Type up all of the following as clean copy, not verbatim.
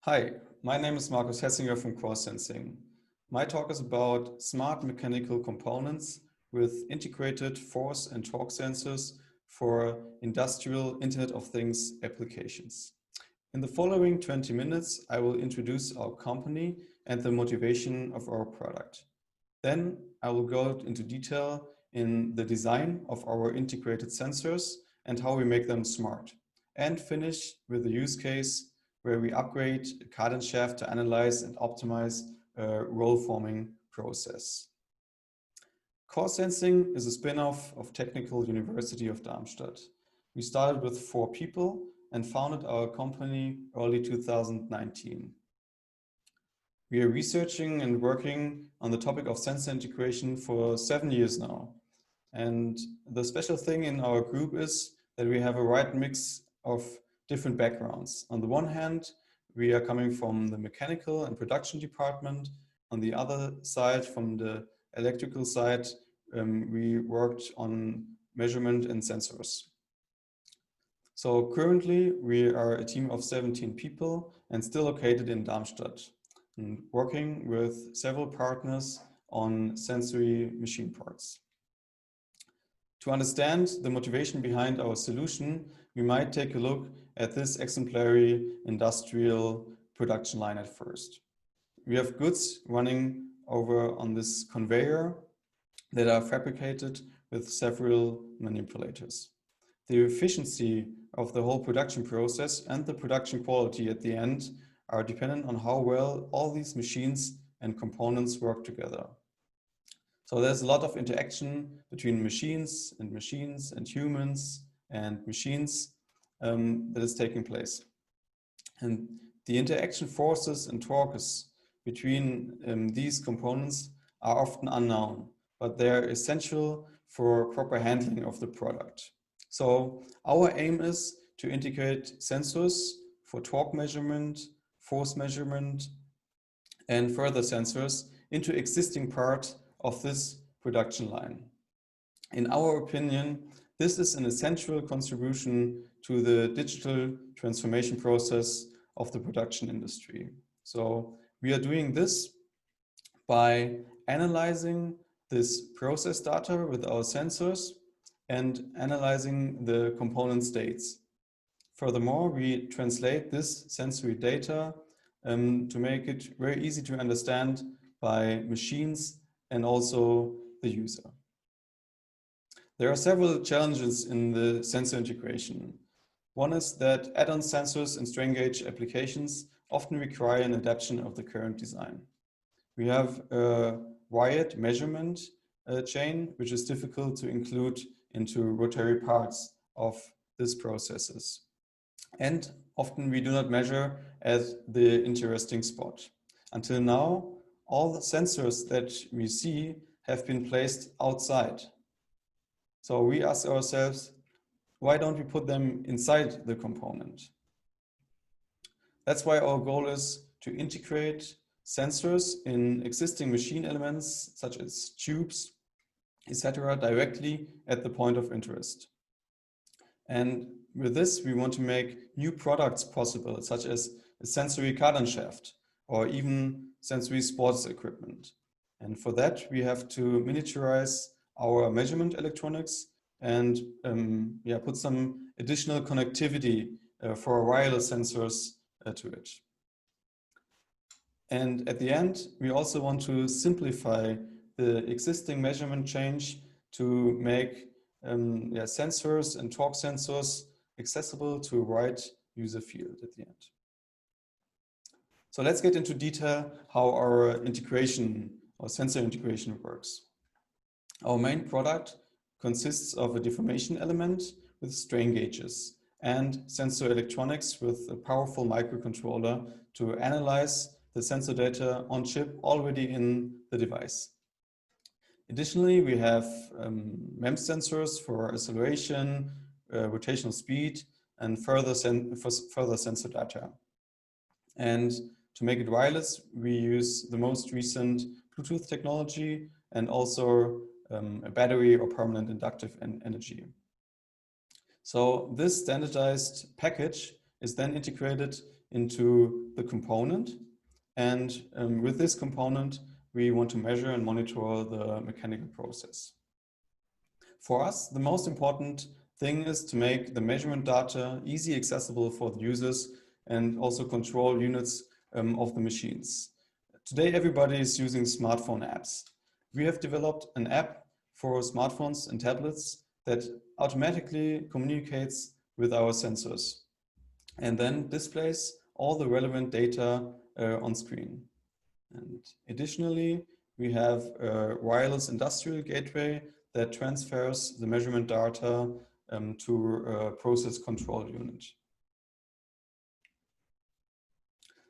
Hi, my name is Markus Hessinger from Core Sensing. My talk is about smart mechanical components with integrated force and torque sensors for industrial Internet of Things applications. In the following 20 minutes, I will introduce our company and the motivation of our product. Then I will go into detail in the design of our integrated sensors and how we make them smart, and finish with a use case where we upgrade a cardan shaft to analyze and optimize a roll-forming process. Core Sensing is a spin-off of Technical University of Darmstadt. We started with 4 people and founded our company early 2019. We are researching and working on the topic of sensor integration for 7 years now. And the special thing in our group is that we have a right mix of different backgrounds. On the one hand, we are coming from the mechanical and production department. On the other side, from the electrical side, we worked on measurement and sensors. So currently we are a team of 17 people and still located in Darmstadt, and working with several partners on sensory machine parts. To understand the motivation behind our solution, we might take a look at this exemplary industrial production line at first. We have goods running over on this conveyor that are fabricated with several manipulators. The efficiency of the whole production process and the production quality at the end are dependent on how well all these machines and components work together. So there's a lot of interaction between machines and humans and machines that is taking place. And the interaction forces and torques between these components are often unknown, but they're essential for proper handling of the product. So our aim is to integrate sensors for torque measurement, force measurement, and further sensors into existing parts of this production line. In our opinion, this is an essential contribution to the digital transformation process of the production industry. So we are doing this by analyzing this process data with our sensors and analyzing the component states. Furthermore, we translate this sensory data to make it very easy to understand by machines and also the user. There are several challenges in the sensor integration. One is that add-on sensors and strain gauge applications often require an adaptation of the current design. We have a wired measurement chain, which is difficult to include into rotary parts of these processes. And often we do not measure at the interesting spot. Until now, all the sensors that we see have been placed outside. So we ask ourselves, why don't we put them inside the component? That's why our goal is to integrate sensors in existing machine elements, such as tubes, etc., directly at the point of interest. And with this, we want to make new products possible, such as a sensory cardan shaft or even sensory sports equipment. And for that, we have to miniaturize our measurement electronics and put some additional connectivity for wireless sensors to it. And at the end, we also want to simplify the existing measurement change to make sensors and torque sensors accessible to a wide user field at the end. So let's get into detail how our integration or sensor integration works. Our main product consists of a deformation element with strain gauges and sensor electronics with a powerful microcontroller to analyze the sensor data on chip already in the device. Additionally, we have MEMS sensors for acceleration, rotational speed, and further sensor data. And to make it wireless, we use the most recent Bluetooth technology and also a battery or permanent inductive energy. So this standardized package is then integrated into the component. And with this component, we want to measure and monitor the mechanical process. For us, the most important thing is to make the measurement data easy accessible for the users and also control units of the machines. Today, everybody is using smartphone apps. We have developed an app for smartphones and tablets that automatically communicates with our sensors and then displays all the relevant data on screen. And additionally, we have a wireless industrial gateway that transfers the measurement data to a process control unit.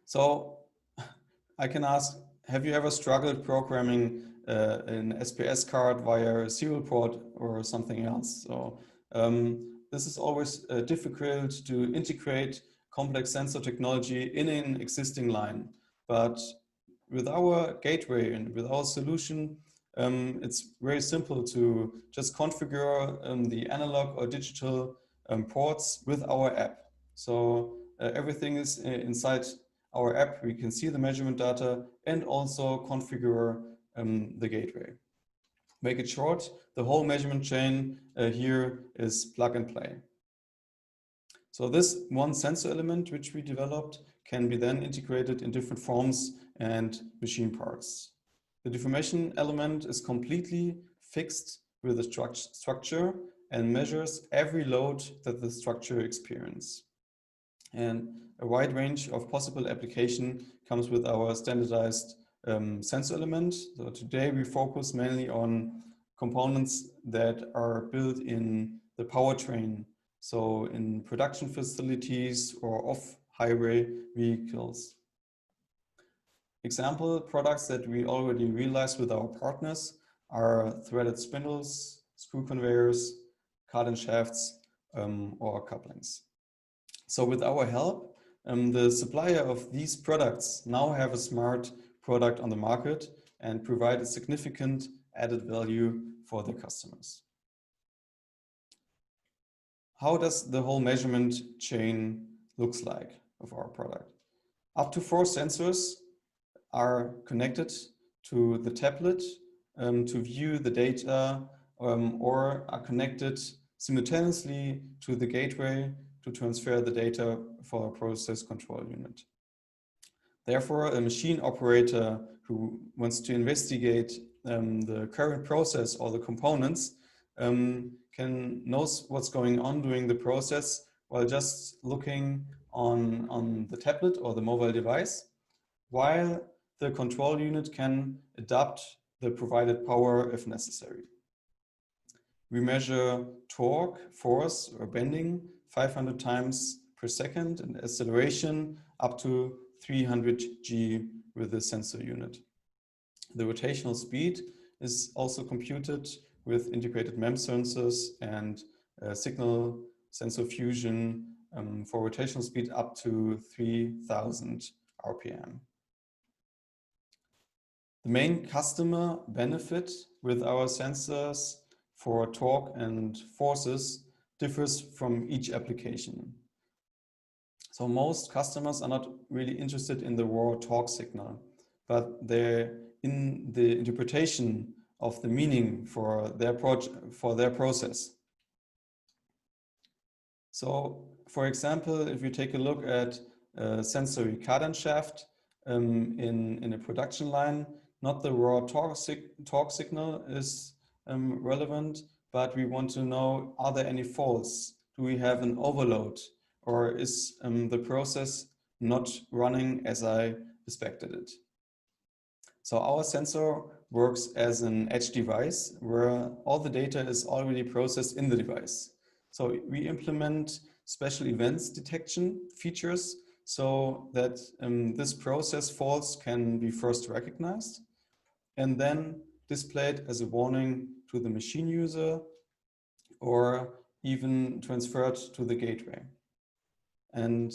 So I can ask, have you ever struggled programming an SPS card via a serial port or something else? So this is always difficult to integrate complex sensor technology in an existing line. But with our gateway and with our solution, it's very simple to just configure the analog or digital ports with our app. So everything is inside our app. We can see the measurement data and also configure the gateway. Make it short, the whole measurement chain here is plug and play. So this one sensor element which we developed can be then integrated in different forms and machine parts. The deformation element is completely fixed with the structure and measures every load that the structure experiences. And a wide range of possible application comes with our standardized sensor element. So today we focus mainly on components that are built in the powertrain, so in production facilities or off-highway vehicles. Example products that we already realized with our partners are threaded spindles, screw conveyors, cardan shafts, or couplings. So with our help, the supplier of these products now have a smart product on the market and provide a significant added value for their customers. How does the whole measurement chain looks like of our product? Up to 4 sensors are connected to the tablet to view the data or are connected simultaneously to the gateway to transfer the data for a process control unit. Therefore, a machine operator who wants to investigate the current process or the components knows what's going on during the process while just looking on the tablet or the mobile device, while the control unit can adapt the provided power if necessary. We measure torque, force, or bending 500 times per second and acceleration up to 300 G with the sensor unit. The rotational speed is also computed with integrated MEM sensors and signal sensor fusion for rotational speed up to 3000 RPM. The main customer benefit with our sensors for torque and forces differs from each application. So most customers are not really interested in the raw torque signal, but they're in the interpretation of the meaning for their process. So, for example, if you take a look at a sensory cardan shaft in a production line, not the raw torque signal is relevant, but we want to know, are there any faults? Do we have an overload? Or is the process not running as I expected it? So our sensor works as an edge device where all the data is already processed in the device. So we implement special events detection features so that this process faults can be first recognized and then displayed as a warning to the machine user or even transferred to the gateway. And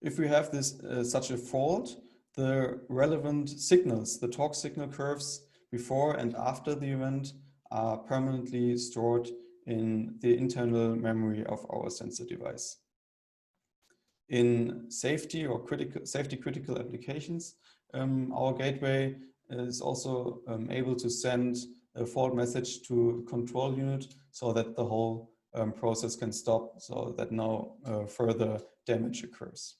if we have this such a fault, the relevant signals, the torque signal curves before and after the event are permanently stored in the internal memory of our sensor device. in safety or safety-critical applications, our gateway is also able to send a fault message to a control unit so that the whole process can stop, so that no further damage occurs.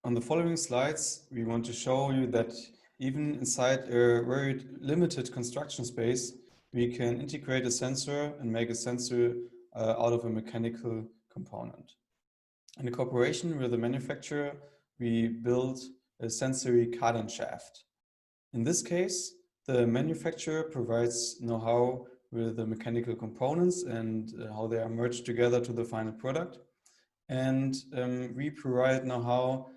On the following slides, we want to show you that even inside a very limited construction space, we can integrate a sensor and make a sensor out of a mechanical component. In cooperation with the manufacturer, we built a sensory cardan shaft. In this case, the manufacturer provides know-how with the mechanical components and how they are merged together to the final product. And we provide know-how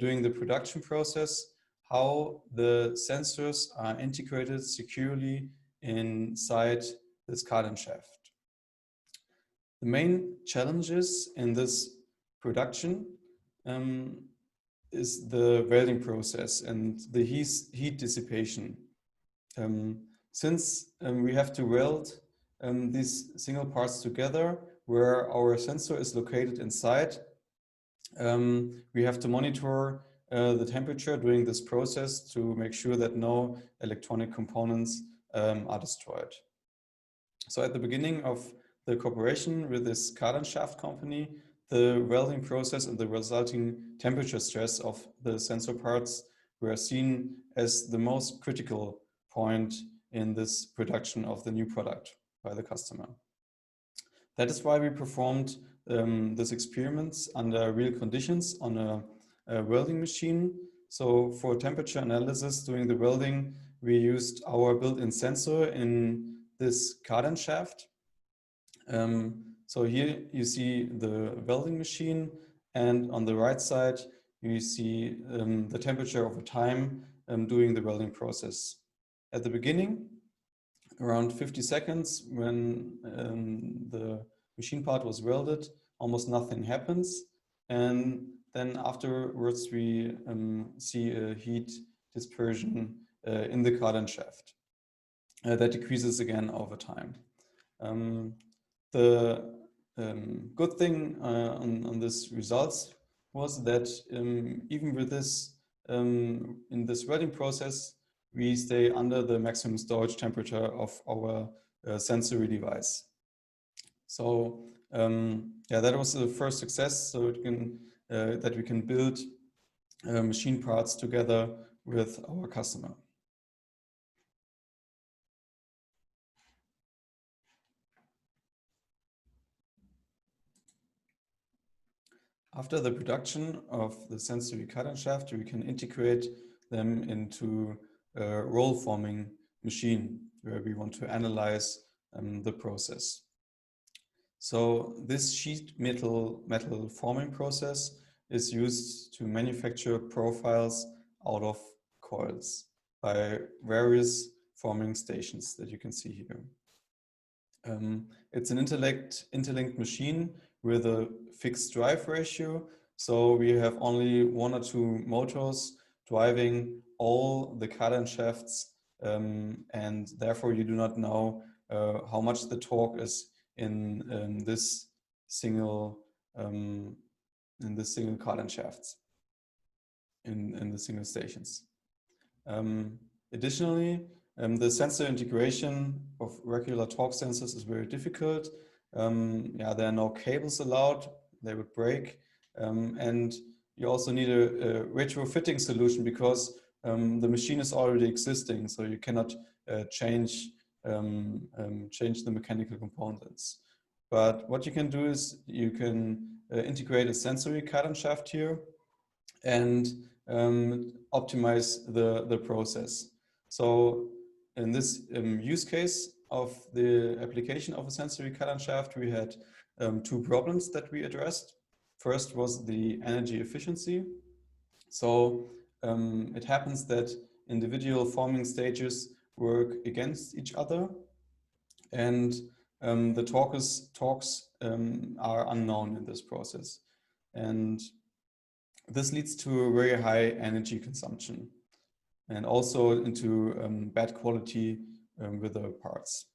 during the production process, how the sensors are integrated securely inside this cardan shaft. The main challenges in this production is the welding process and the heat dissipation. Since we have to weld these single parts together where our sensor is located inside, we have to monitor the temperature during this process to make sure that no electronic components are destroyed. So at the beginning of the cooperation with this cardan shaft company, the welding process and the resulting temperature stress of the sensor parts were seen as the most critical point in this production of the new product by the customer. That is why we performed these experiments under real conditions on a welding machine. So for temperature analysis during the welding, we used our built-in sensor in this cardan shaft. So here you see the welding machine, and on the right side you see the temperature over time during the welding process. At the beginning, around 50 seconds, when the machine part was welded, almost nothing happens, and then afterwards we see a heat dispersion in the cardan shaft that decreases again over time. The good thing on this results was that even with this, in this welding process, we stay under the maximum storage temperature of our sensory device. So yeah, that was the first success. So it can, that we can build machine parts together with our customer. After the production of the sensory cardan shaft, we can integrate them into a roll forming machine where we want to analyze the process. So this sheet metal forming process is used to manufacture profiles out of coils by various forming stations that you can see here. It's an interlinked machine with a fixed drive ratio. So we have only 1 or 2 motors driving all the cardan shafts, and therefore you do not know how much the torque is in this single cardan shafts in the single stations. Additionally, the sensor integration of regular torque sensors is very difficult. Yeah, there are no cables allowed, they would break. And you also need a retrofitting solution because the machine is already existing, so you cannot change the mechanical components. But what you can do is you can integrate a sensory cardan shaft here and optimize the process. So in this use case of the application of a sensory cardan shaft, we had 2 problems that we addressed. First was the energy efficiency. So it happens that individual forming stages work against each other, and the torques are unknown in this process. And this leads to a very high energy consumption and also into bad quality with the parts.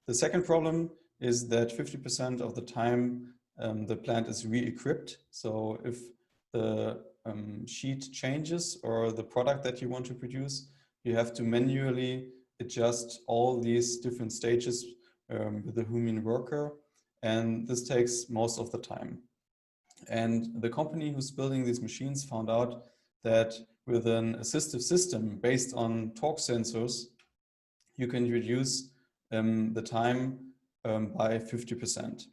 The second problem is that 50% of the time the plant is re-equipped. So if the sheet changes or the product that you want to produce, you have to manually adjust all these different stages with a human worker, and this takes most of the time. And the company who's building these machines found out that with an assistive system based on torque sensors, you can reduce the time by 50%.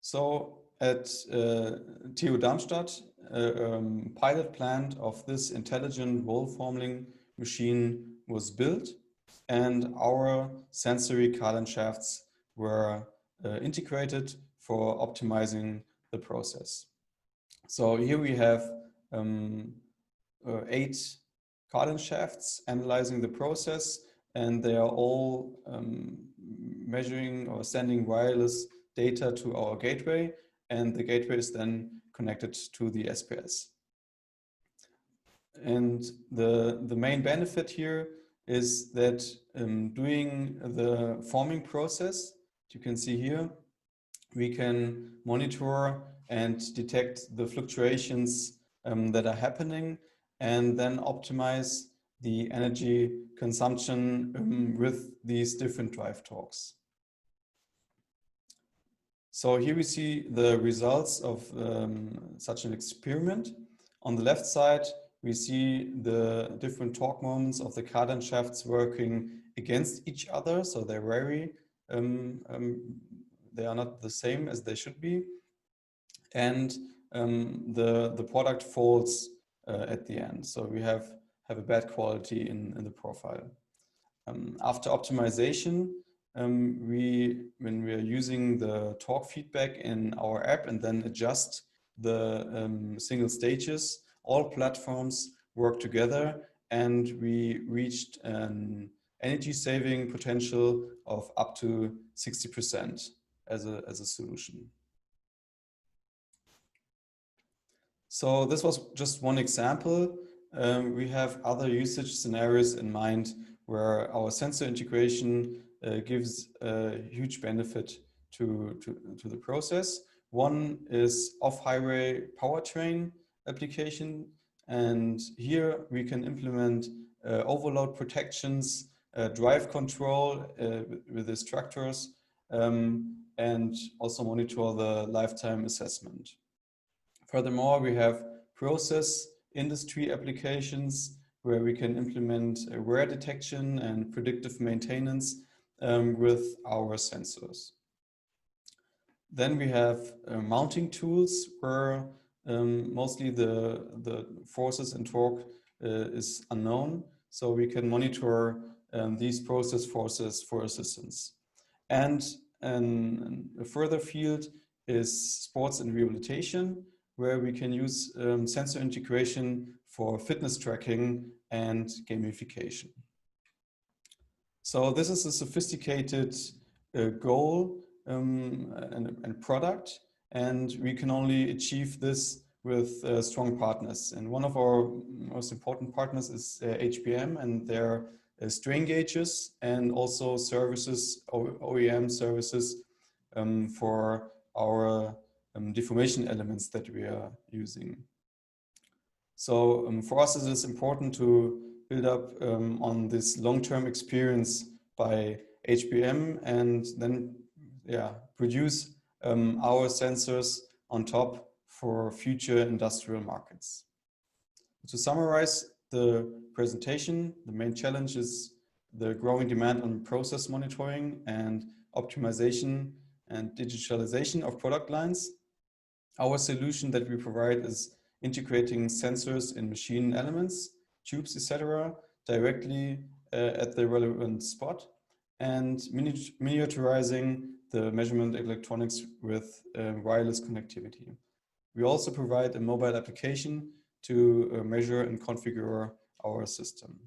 So at TU Darmstadt, a pilot plant of this intelligent roll forming machine was built, and our sensory cardan shafts were integrated for optimizing the process. So here we have 8 cardan shafts analyzing the process, and they are all measuring or sending wireless data to our gateway, and the gateway is then connected to the SPS. And the main benefit here is that doing the forming process, you can see here, we can monitor and detect the fluctuations that are happening, and then optimize the energy consumption with these different drive torques. So here we see the results of such an experiment. On the left side, we see the different torque moments of the cardan shafts working against each other, so they vary. They are not the same as they should be. And the product falls at the end. So we have a bad quality in the profile. After optimization, when we are using the torque feedback in our app and then adjust the single stages, all platforms work together, and we reached an energy saving potential of up to 60% as a solution. So this was just one example. We have other usage scenarios in mind where our sensor integration gives a huge benefit to the process. One is off-highway powertrain application, and here we can implement overload protections, drive control with these tractors, and also monitor the lifetime assessment. Furthermore, we have process industry applications where we can implement wear detection and predictive maintenance with our sensors. Then we have mounting tools where mostly the forces and torque is unknown, so we can monitor these process forces for assistance. And a further field is sports and rehabilitation, where we can use sensor integration for fitness tracking and gamification. So this is a sophisticated goal and product, and we can only achieve this with strong partners. And one of our most important partners is HBM and their strain gauges, and also services, OEM services for our deformation elements that we are using. So for us, it is important to build up on this long-term experience by HBM, and then produce our sensors on top for future industrial markets. To summarize the presentation, the main challenge is the growing demand on process monitoring and optimization and digitalization of product lines. Our solution that we provide is integrating sensors in machine elements, tubes, etc., directly at the relevant spot, and miniaturizing the measurement electronics with wireless connectivity. We also provide a mobile application to measure and configure our system.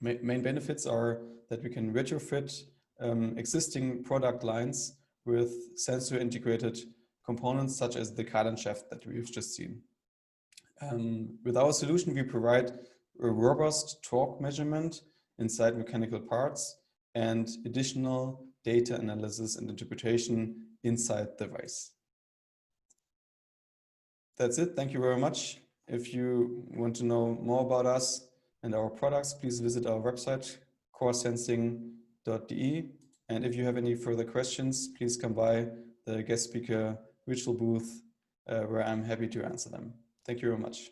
Main benefits are that we can retrofit existing product lines with sensor integrated components such as the cardan shaft that we've just seen. With our solution, we provide a robust torque measurement inside mechanical parts and additional data analysis and interpretation inside the device. That's it. Thank you very much. If you want to know more about us and our products, please visit our website, coresensing.de. And if you have any further questions, please come by the guest speaker virtual booth where I'm happy to answer them. Thank you very much.